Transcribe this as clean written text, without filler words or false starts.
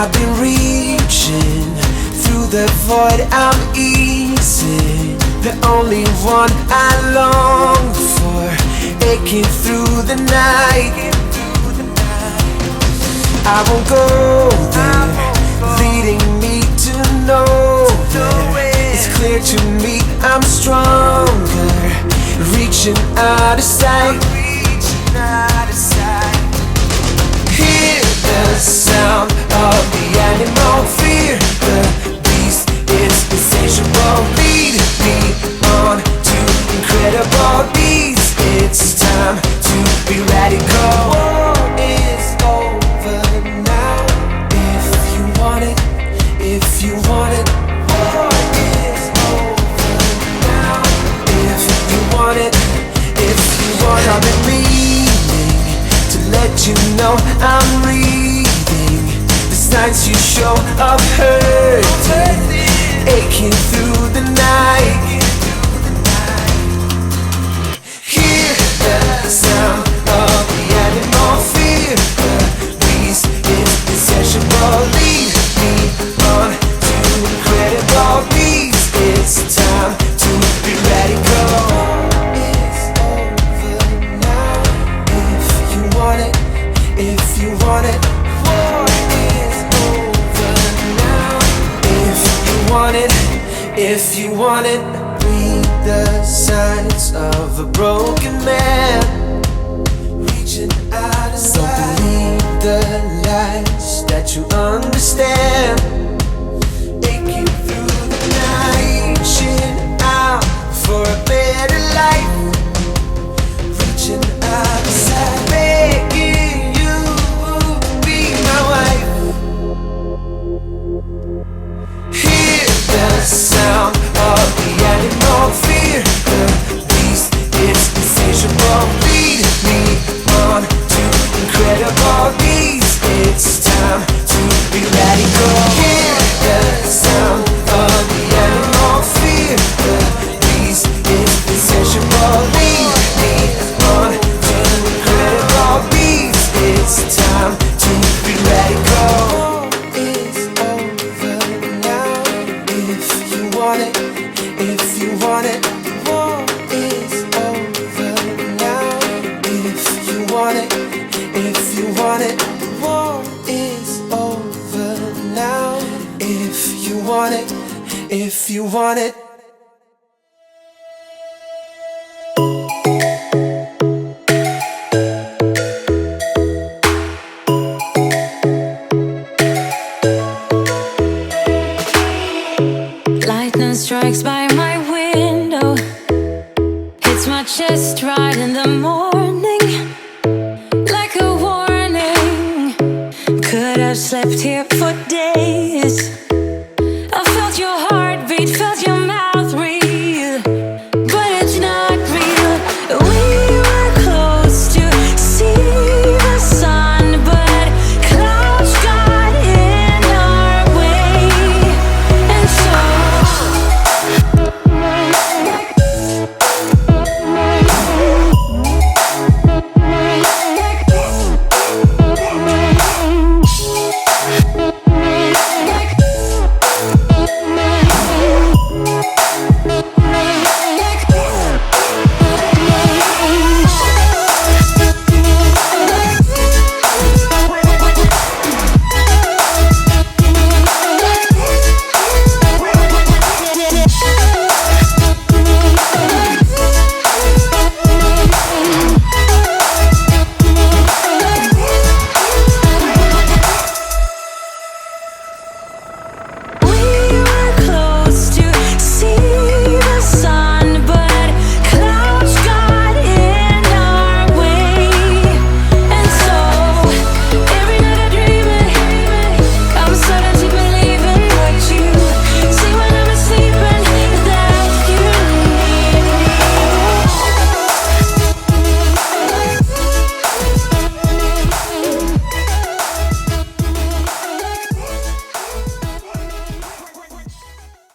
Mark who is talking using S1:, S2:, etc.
S1: I've been reaching through the void, I'm easy. The only one I long for, aching through the night. I won't go there, leading me to nowhere. It's clear to me I'm stronger, reaching out of sight. Hear the sound of the animal, fear the beast, it's insatiable. Lead me on to incredible beats. It's time to be radical. War is over now. If you want it, if you want it. War is over now. If you want it, if you want it. I've been meaning to let you know I'm reading the signs you show of hurting, aching through the night. Hear the sound of the animal, fear the beast, it's insatiable. Lead me on to incredible beats. It's time to be radical. It's over now. If you want it, if you want it. War is over now. If you want it, if you want it. Read the signs of a broken man, reaching out of sight. Don't believe the lies that you understand. Aching through the night, reaching out for a better life. Reaching out of sight, begging you to be my wife. Hear the sound of the animal, fear the beast, it's insatiable. Lead me on to incredible beats. It's time to be radical. Hear the sound of the animal, fear the beast, it's insatiable. Lead me on to incredible beats. It's time to be radical. It's over now. If you want it, if you want it. War is over now. If you want it, if you want it. War is over now. If you want it, if you want it.
S2: Lightning strikes by